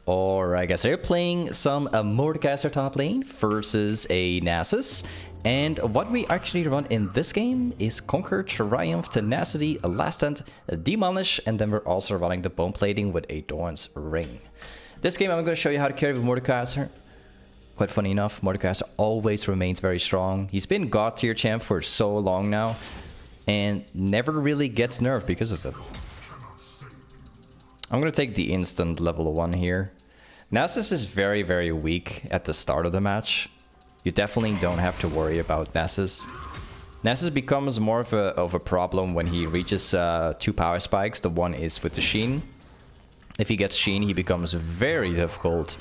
Alright guys, so you're playing some Mordekaiser top lane versus a Nasus. And what we actually run in this game is Conquer, Triumph, Tenacity, Last Stand, Demolish, and then we're also running the Bone Plating with a Dawn's Ring. This game I'm going to show you how to carry with Mordekaiser. Quite funny enough, Mordekaiser always remains very strong. He's been God tier champ for so long now, and never really gets nerfed because of it. I'm going to take the instant level 1 here. Nasus is very, very weak at the start of the match. You definitely don't have to worry about Nasus. Nasus becomes more of a problem when he reaches 2 power spikes. The one is with the Sheen. If he gets Sheen, he becomes very difficult.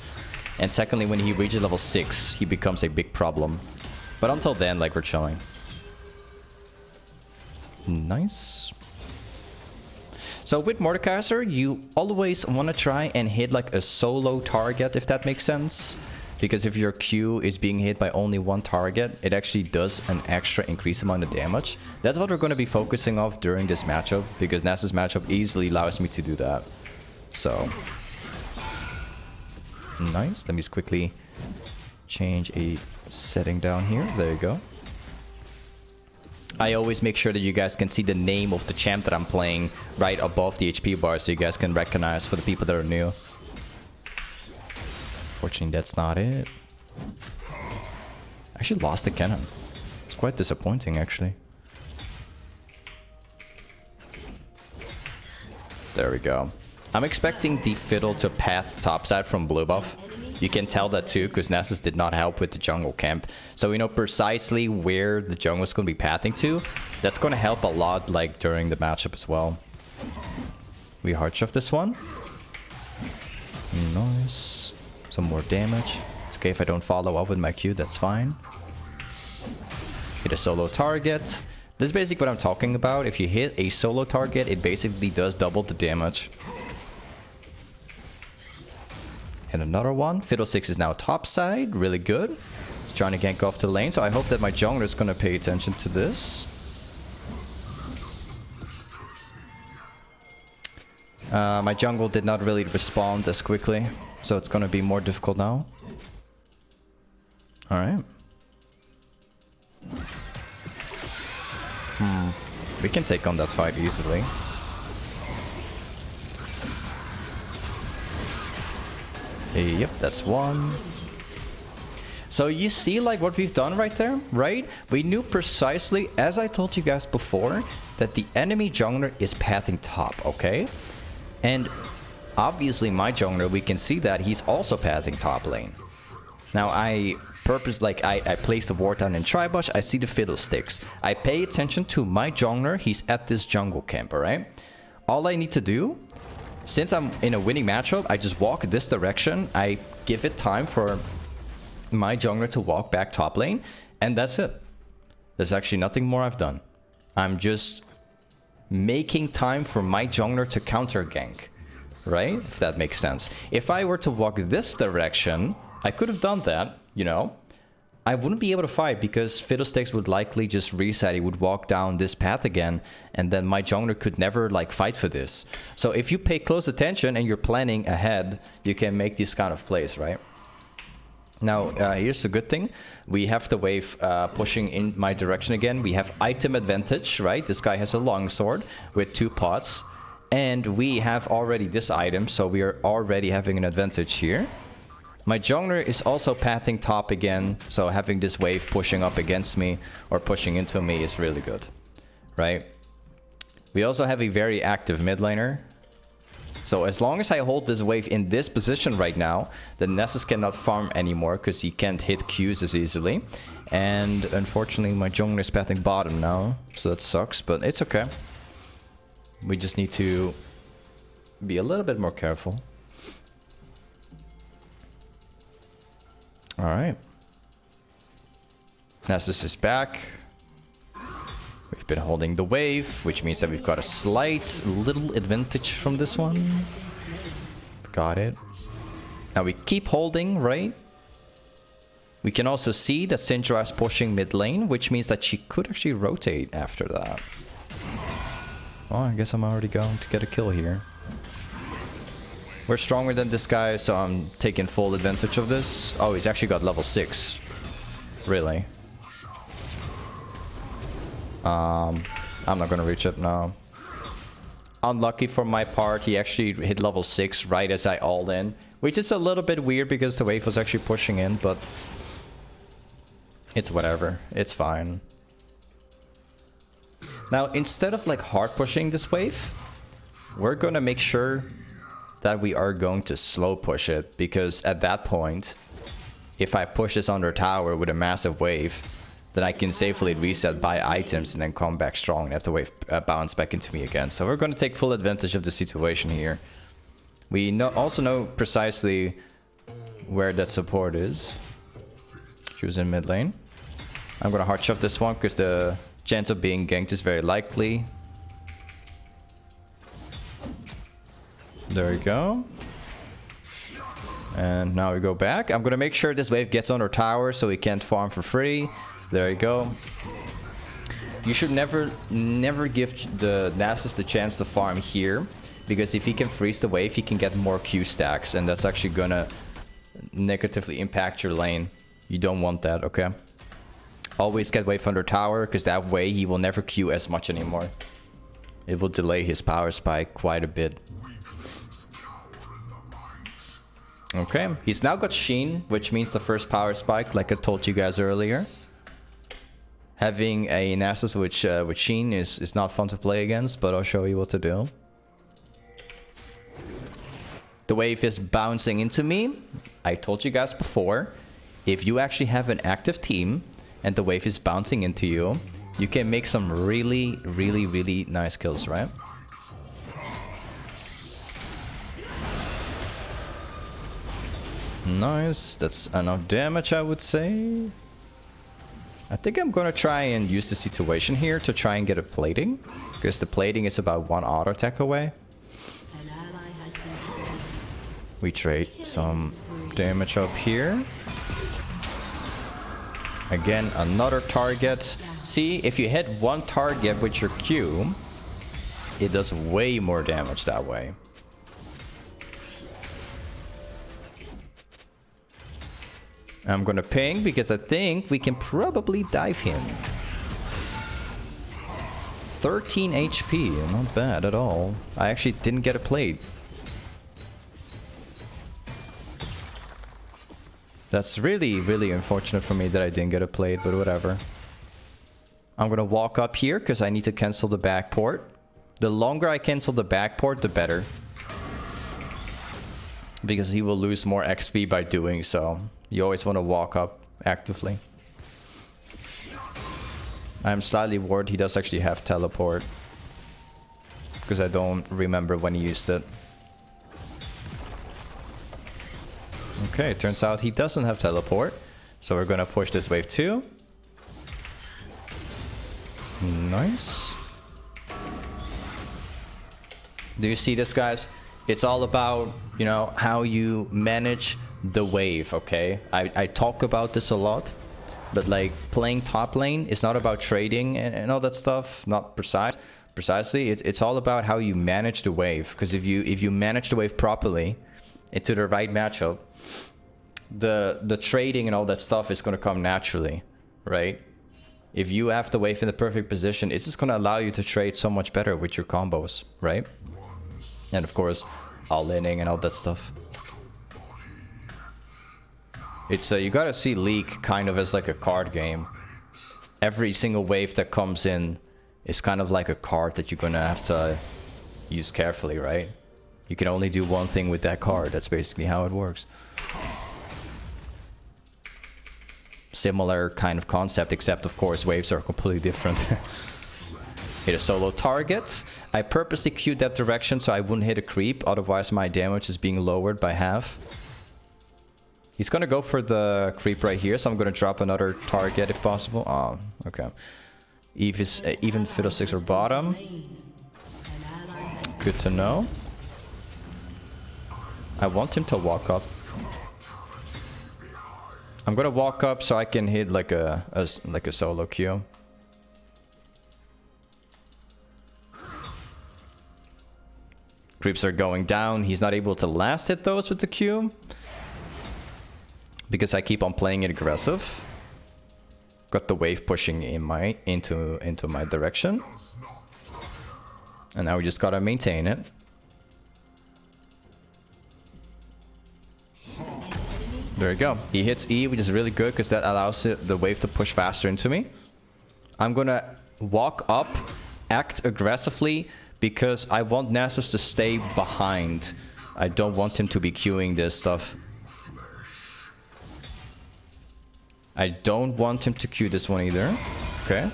And secondly, when he reaches level 6, he becomes a big problem. But until then, like, we're chilling. Nice. So with Mordekaiser, you always want to try and hit like a solo target, if that makes sense. Because if your Q is being hit by only one target, it actually does an extra increased amount of damage. That's what we're going to be focusing on during this matchup, because Nasus matchup easily allows me to do that. So, nice. Let me just quickly change a setting down here. There you go. I always make sure that you guys can see the name of the champ that I'm playing right above the HP bar, so you guys can recognize for the people that are new. Fortunately, that's not it. I actually lost the cannon. It's quite disappointing, actually. There we go. I'm expecting the Fiddle to path topside from blue buff. You can tell that too, because Nasus did not help with the jungle camp. So we know precisely where the jungle is going to be pathing to. That's going to help a lot, like, during the matchup as well. We hard shove this one. Nice. Some more damage. It's okay if I don't follow up with my Q, that's fine. Hit a solo target. This is basically what I'm talking about. If you hit a solo target, it basically does double the damage. And another one. Fiddlesticks is now topside. Really good. He's trying to gank off the lane, so I hope that my jungler is going to pay attention to this. My jungle did not really respond as quickly, so it's going to be more difficult now. Alright. We can take on that fight easily. Yep, that's one. So you see, like, what we've done right there, right? We knew precisely, as I told you guys before, that the enemy jungler is pathing top, okay? And obviously my jungler, we can see that he's also pathing top lane. Now I place the ward down in Tribush, I see the Fiddlesticks. I pay attention to my jungler, he's at this jungle camp, alright? All I need to do, since I'm in a winning matchup, I just walk this direction. I give it time for my jungler to walk back top lane, and that's it. There's actually nothing more I've done. I'm just making time for my jungler to counter gank, right? If that makes sense. If I were to walk this direction, I could have done that, you know. I wouldn't be able to fight because Fiddlesticks would likely just reset. He would walk down this path again, and then my jungler could never, like, fight for this. So if you pay close attention and you're planning ahead, you can make these kind of plays, right? Now, here's the good thing. We have the wave pushing in my direction again. We have item advantage, right? This guy has a longsword with 2 pots. And we have already this item, so we are already having an advantage here. My jungler is also pathing top again, so having this wave pushing up against me or pushing into me is really good, right? We also have a very active mid laner. So as long as I hold this wave in this position right now, the Nasus cannot farm anymore because he can't hit Qs as easily. And unfortunately my jungler is pathing bottom now, so that sucks, but it's okay. We just need to be a little bit more careful. Alright. Nasus is back. We've been holding the wave, which means that we've got a slight little advantage from this one. Got it. Now we keep holding, right? We can also see that Syndra is pushing mid lane, which means that she could actually rotate after that. Well, I guess I'm already going to get a kill here. We're stronger than this guy, so I'm taking full advantage of this. Oh, he's actually got level 6. Really? I'm not gonna reach it now. Unlucky for my part, he actually hit level 6 right as I all in. Which is a little bit weird because the wave was actually pushing in, but... it's whatever. It's fine. Now, instead of like hard pushing this wave, we're gonna make sure that we are going to slow push it, because at that point, if I push this under tower with a massive wave, then I can safely reset, buy items, and then come back strong and have the wave bounce back into me again. So we're going to take full advantage of the situation here. We also know precisely where that support is. She was in mid lane. I'm going to hard shove this one because the chance of being ganked is very likely. There we go. And now we go back. I'm going to make sure this wave gets on our tower so we can't farm for free. There you go. You should never give the Nasus the chance to farm here, because if he can freeze the wave, he can get more Q stacks, and that's actually gonna negatively impact your lane. You don't want that, okay? Always get wave under tower, because that way he will never Q as much anymore. It will delay his power spike quite a bit. Okay, he's now got Sheen, which means the first power spike, like I told you guys earlier. Having a Nasus with Sheen is not fun to play against, but I'll show you what to do. The wave is bouncing into me. I told you guys before, if you actually have an active team and the wave is bouncing into you, you can make some really, really, really nice kills, right? Nice, that's enough damage, I would say. I think I'm gonna try and use the situation here to try and get a plating, because the plating is about 1 auto attack away. We trade some damage up here. Again, another target. See, if you hit one target with your Q, it does way more damage that way. I'm gonna ping because I think we can probably dive him. 13 HP, not bad at all. I actually didn't get a plate. That's really, really unfortunate for me that I didn't get a plate, but whatever. I'm gonna walk up here because I need to cancel the back port. The longer I cancel the back port, the better. Because he will lose more XP by doing so. You always want to walk up actively. I'm slightly worried he does actually have teleport, because I don't remember when he used it. Okay, turns out he doesn't have teleport. So we're gonna push this wave too. Nice. Do you see this, guys? It's all about, you know, how you manage the wave, okay? I talk about this a lot, but like playing top lane is not about trading and all that stuff, not precisely. It's all about how you manage the wave, because if you manage the wave properly into the right matchup, the trading and all that stuff is going to come naturally, right? If you have the wave in the perfect position, it's just going to allow you to trade so much better with your combos, right? And of course, all-inning and all that stuff. It's you gotta see League kind of as like a card game. Every single wave that comes in is kind of like a card that you're gonna have to use carefully, right? You can only do one thing with that card. That's basically how it works. Similar kind of concept, except of course waves are completely different. Hit a solo target. I purposely queued that direction so I wouldn't hit a creep, otherwise my damage is being lowered by half. He's gonna go for the creep right here, so I'm gonna drop another target if possible. Oh, okay. Even Fiddlesticks are bottom. Good to know. I want him to walk up. I'm gonna walk up so I can hit like a solo Q. Creeps are going down. He's not able to last hit those with the Q. Because I keep on playing it aggressive. Got the wave pushing in into my direction. And now we just gotta maintain it. There we go. He hits E, which is really good because that allows the wave to push faster into me. I'm gonna walk up, act aggressively, because I want Nasus to stay behind. I don't want him to be queuing this stuff. I don't want him to queue this one either. Okay.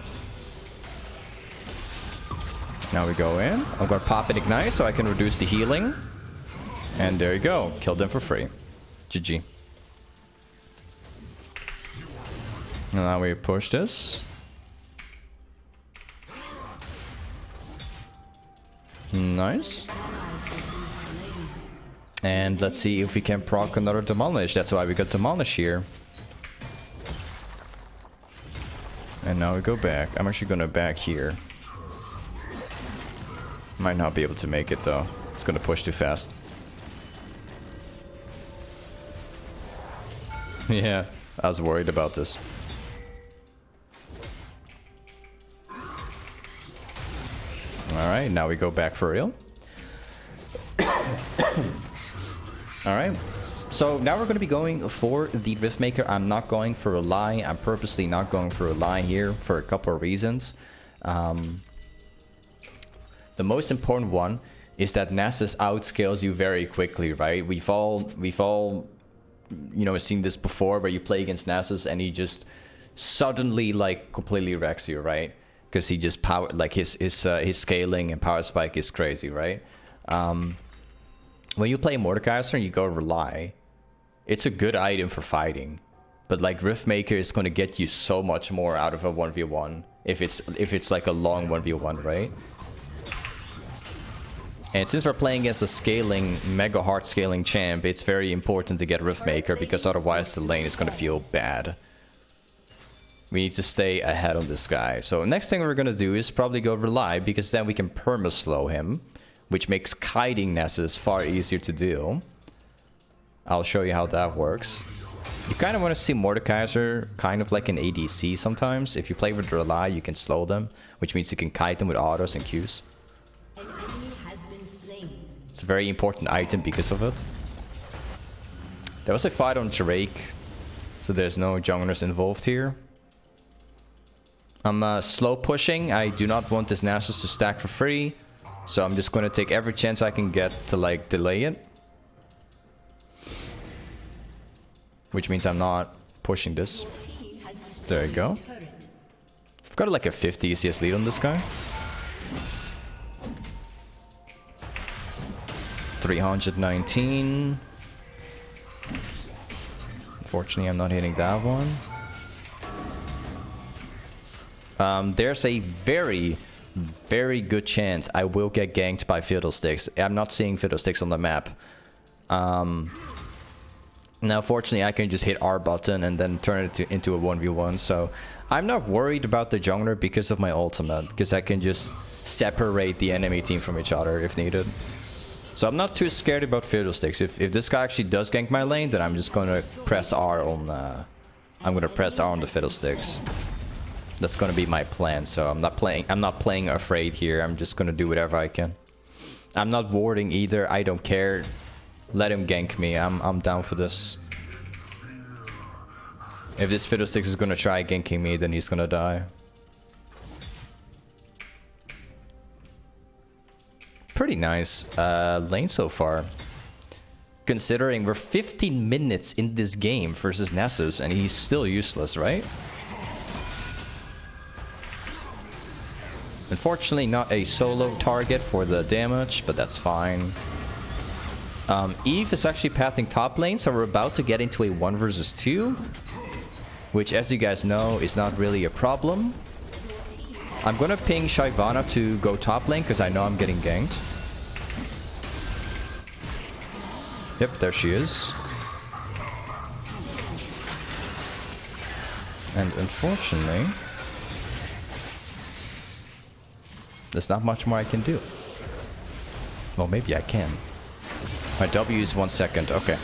Now we go in. I'm gonna pop an ignite so I can reduce the healing. And there you go. Killed him for free. GG. And now we push this. Nice. And let's see if we can proc another Demolish. That's why we got Demolish here. And now we go back. I'm actually gonna back here. Might not be able to make it though. It's gonna push too fast. Yeah, I was worried about this. Alright, now we go back for real. Alright. So now we're going to be going for the riftmaker. I'm not going for a rylai. I'm purposely not going for a rylai here for a couple of reasons. The most important one is that Nasus outscales you very quickly, right? We've all you know, seen this before where you play against Nasus and he just suddenly like completely wrecks you, right? Because he just power, like his scaling and power spike is crazy, right? When you play Mordekaiser and you go rylai, it's a good item for fighting, but like riftmaker is going to get you so much more out of a 1v1 if it's like a long 1v1, right? And since we're playing against a scaling, mega hard scaling champ, it's very important to get riftmaker because otherwise the lane is going to feel bad. We need to stay ahead of this guy. So next thing we're gonna do is probably go rylai, because then we can perma-slow him, which makes kiting Nasus far easier to do. I'll show you how that works. You kind of want to see Mordekaiser kind of like an ADC sometimes. If you play with rylai, you can slow them, which means you can kite them with autos and Qs. It's a very important item because of it. There was a fight on Drake, so there's no junglers involved here. I'm slow pushing. I do not want this Nasus to stack for free. So I'm just going to take every chance I can get to like delay it. Which means I'm not pushing this. There you go. I've got like a 50 ECS lead on this guy. 319. Unfortunately, I'm not hitting that one. There's a very, very good chance I will get ganked by Fiddlesticks. I'm not seeing Fiddlesticks on the map. Now, fortunately, I can just hit R button and then turn it into a 1v1. So I'm not worried about the jungler because of my ultimate, because I can just separate the enemy team from each other if needed. So I'm not too scared about Fiddlesticks. If this guy actually does gank my lane, then I'm just gonna press R on the Fiddlesticks. That's gonna be my plan. So I'm not playing afraid here. I'm just gonna do whatever I can. I'm not warding either. I don't care. Let him gank me. I'm down for this. If this Fiddlesticks is gonna try ganking me, then he's gonna die. Pretty nice lane so far. Considering we're 15 minutes in this game versus Nasus and he's still useless, right? Unfortunately, not a solo target for the damage, but that's fine. Eve is actually pathing top lane, so we're about to get into a 1 versus 2. Which, as you guys know, is not really a problem. I'm gonna ping Shyvana to go top lane, because I know I'm getting ganked. Yep, there she is. And unfortunately, there's not much more I can do. Well, maybe I can. My W is 1 second. Okay.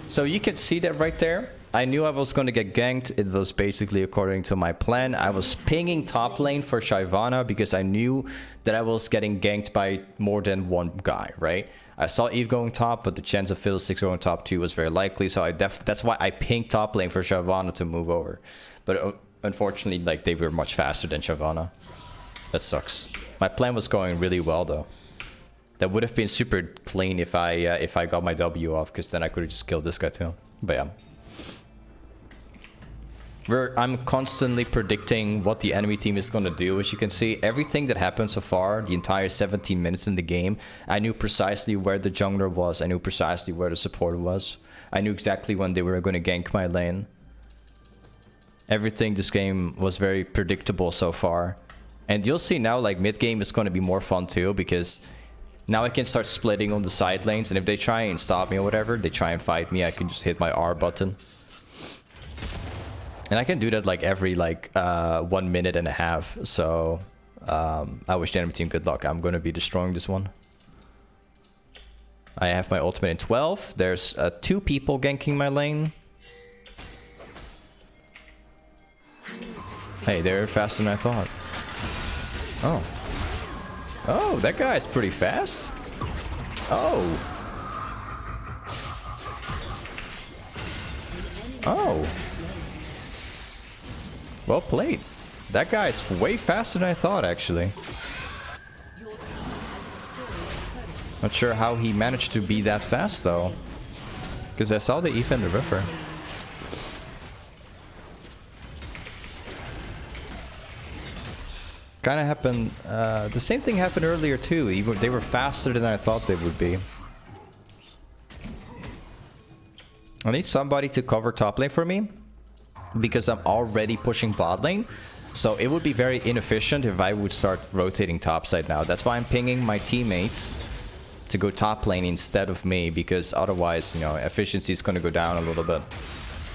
So you can see that right there. I knew I was going to get ganked. It was basically according to my plan. I was pinging top lane for Shyvana because I knew that I was getting ganked by more than one guy, right? I saw Eve going top, but the chance of Fiddlesticks going top too was very likely. So that's why I pinged top lane for Shyvana to move over. But unfortunately, like, they were much faster than Shyvana. That sucks. My plan was going really well though. That would have been super clean if I got my W off, because then I could have just killed this guy too. But yeah. I'm constantly predicting what the enemy team is going to do. As you can see, everything that happened so far, the entire 17 minutes in the game, I knew precisely where the jungler was. I knew precisely where the support was. I knew exactly when they were going to gank my lane. Everything this game was very predictable so far. And you'll see now, like, mid-game is going to be more fun too, because now I can start splitting on the side lanes, and if they try and stop me or whatever, they try and fight me, I can just hit my R button. And I can do that like every 1 minute and a half. So I wish the enemy team good luck. I'm going to be destroying this one. I have my ultimate in 12. There's 2 people ganking my lane. Hey, they're faster than I thought. Oh. Oh, that guy's pretty fast. Oh. Oh. Well played. That guy's way faster than I thought, actually. Not sure how he managed to be that fast, though. Because I saw the Eve in the river. Kind of happened... the same thing happened earlier, too. They were faster than I thought they would be. I need somebody to cover top lane for me, because I'm already pushing bot lane. So it would be very inefficient if I would start rotating topside now. That's why I'm pinging my teammates to go top lane instead of me, because otherwise, you know, efficiency is going to go down a little bit.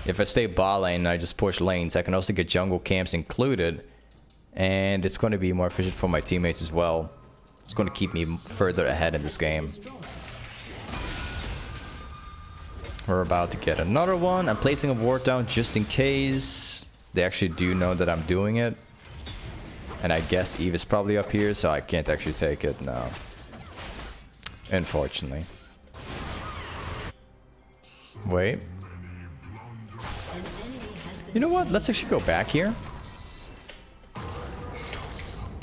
If I stay bot lane and I just push lanes, I can also get jungle camps included, and it's going to be more efficient for my teammates as well. It's going to keep me further ahead in this game. We're about to get another one. I'm placing a ward down just in case. They actually do know that I'm doing it. And I guess Eve is probably up here, so I can't actually take it. No. Unfortunately. Wait. You know what? Let's actually go back here.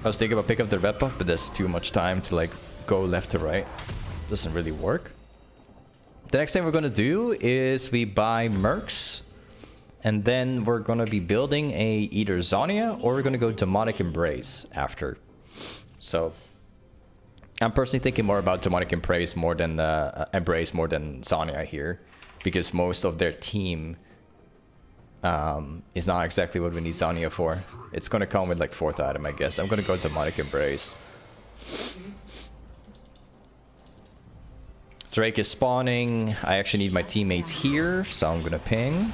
I was thinking about picking up the red buff, but there's too much time to like go left to right. Doesn't really work. The next thing we're going to do is we buy mercs, and then we're going to be building a either Zhonya, or we're going to go Demonic Embrace after. So I'm personally thinking more about Demonic Embrace more than Zhonya here, because most of their team is not exactly what we need Zhonya for. It's going to come with like 4th item, I guess. I'm going to go Demonic Embrace. Drake is spawning. I actually need my teammates here, so I'm gonna ping.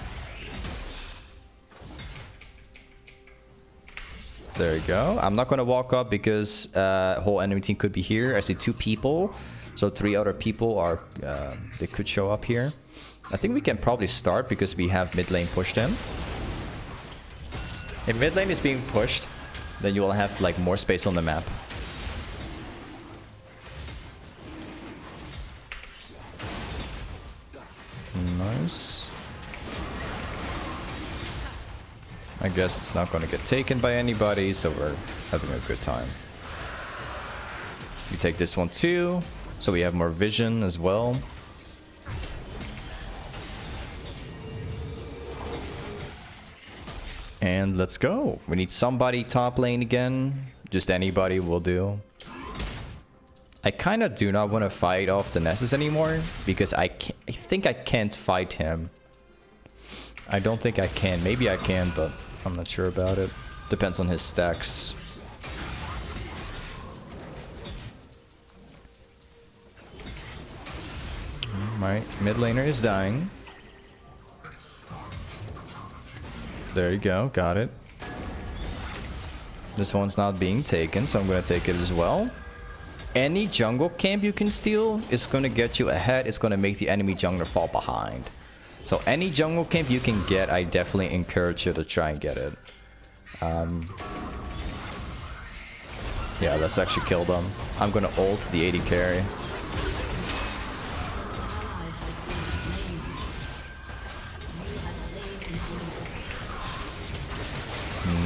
There you go. I'm not gonna walk up because whole enemy team could be here. I see 2 people, so 3 other people are they could show up here. I think we can probably start because we have mid lane pushed in. If mid lane is being pushed, then you will have like more space on the map. Nice. I guess it's not going to get taken by anybody, so we're having a good time. We take this one too, so we have more vision as well. And let's go. We need somebody top lane again. Just anybody will do. I kind of do not want to fight off the Nessus anymore, because I think I can't fight him. I don't think I can. Maybe I can, but I'm not sure about it. Depends on his stacks. My mid laner is dying. There you go, got it. This one's not being taken, so I'm gonna take it as well. any jungle camp you can steal is going to get you ahead. It's going to make the enemy jungler fall behind. So any jungle camp you can get, I definitely encourage you to try and get it. Yeah, let's actually kill them. I'm going to ult the AD carry.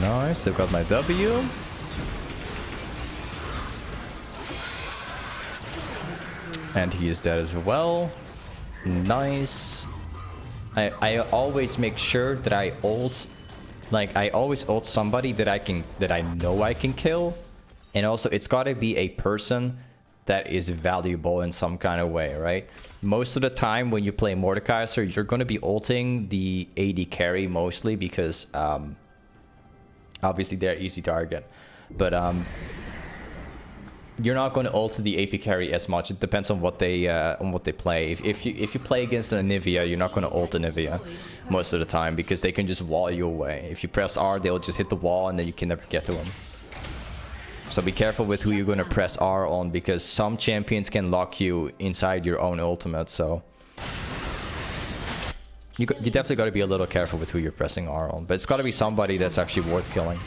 Nice, they've got my W. And he is dead as well. Nice. I always make sure that I ult, like I always ult somebody that I know I can kill. And also it's gotta be a person that is valuable in some kind of way, right? Most of the time when you play Mordekaiser, you're gonna be ulting the AD carry mostly because obviously they're easy target. But you're not going to ult the AP carry as much. It depends on what they play. If you play against an Anivia, you're not going to ult Anivia most of the time because they can just wall you away. If you press R, they'll just hit the wall and then you can never get to them. So be careful with who you're going to press R on because some champions can lock you inside your own ultimate. So you definitely got to be a little careful with who you're pressing R on. But it's got to be somebody that's actually worth killing.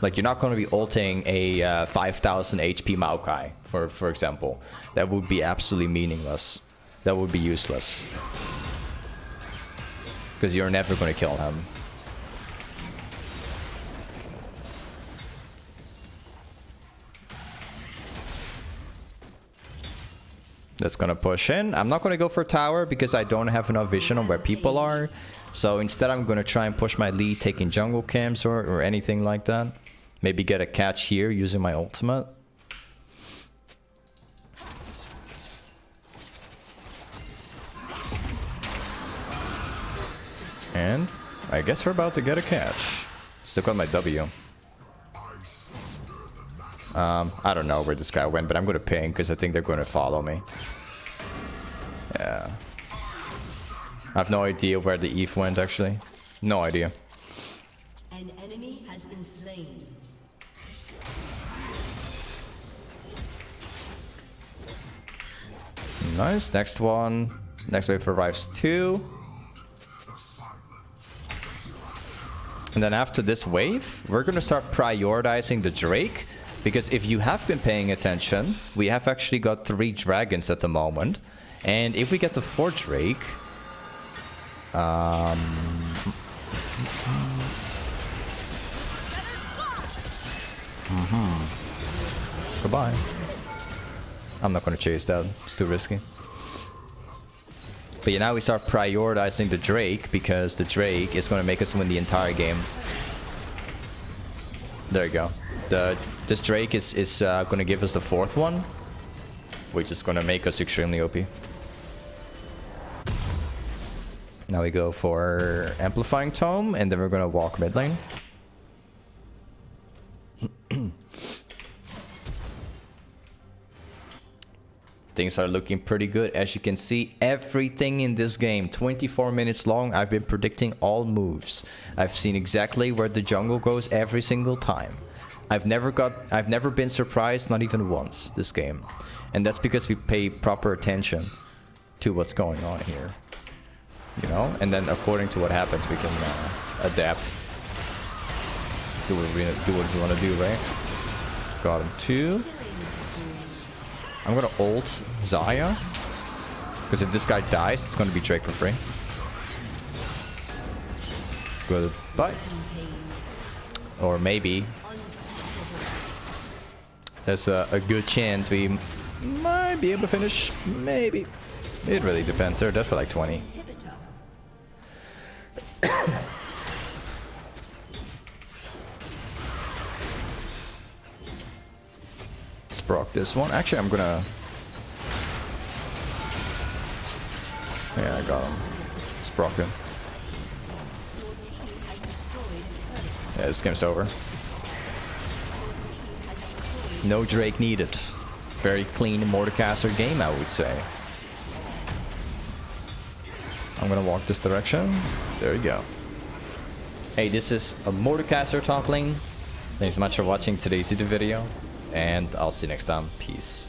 Like, you're not going to be ulting a 5000 HP Maokai, for example. That would be absolutely meaningless. That would be useless. Because you're never going to kill him. That's going to push in. I'm not going to go for tower because I don't have enough vision on where people are. So instead I'm going to try and push my lead taking jungle camps or anything like that. Maybe get a catch here using my ultimate. And I guess we're about to get a catch. Still got my W. I don't know where this guy went, but I'm going to ping because I think they're going to follow me. Yeah. I have no idea where the Eve went actually. No idea. An enemy has been slain. Nice, next one. Next wave arrives 2. And then after this wave, we're gonna start prioritizing the Drake. Because if you have been paying attention, we have actually got 3 dragons at the moment. And if we get the 4 Drake... Goodbye. I'm not gonna chase that, it's too risky. But yeah, now we start prioritizing the Drake because the Drake is gonna make us win the entire game. There you go. This Drake is gonna give us the 4th one, which is gonna make us extremely OP. Now we go for Amplifying Tome, and then we're gonna walk mid lane. Things are looking pretty good. As you can see, everything in this game, 24 minutes long, I've been predicting all moves. I've seen exactly where the jungle goes every single time. I've never been surprised, not even once, this game. And that's because we pay proper attention to what's going on here. You know? And then according to what happens, we can adapt. Do what we want to do, right? Got him 2. I'm gonna ult Zhonya, because if this guy dies, it's gonna be Drake for free. Goodbye. Or maybe there's a good chance we might be able to finish. Maybe. It really depends. They're dead for like 20. Proc this one. Actually, I'm gonna... Yeah, I got him. Let's proc him. Yeah, this game's over. No Drake needed. Very clean Mordekaiser game, I would say. I'm gonna walk this direction. There you go. Hey, this is a Mordekaiser top lane. Thanks so much for watching today's YouTube video, and I'll see you next time. Peace.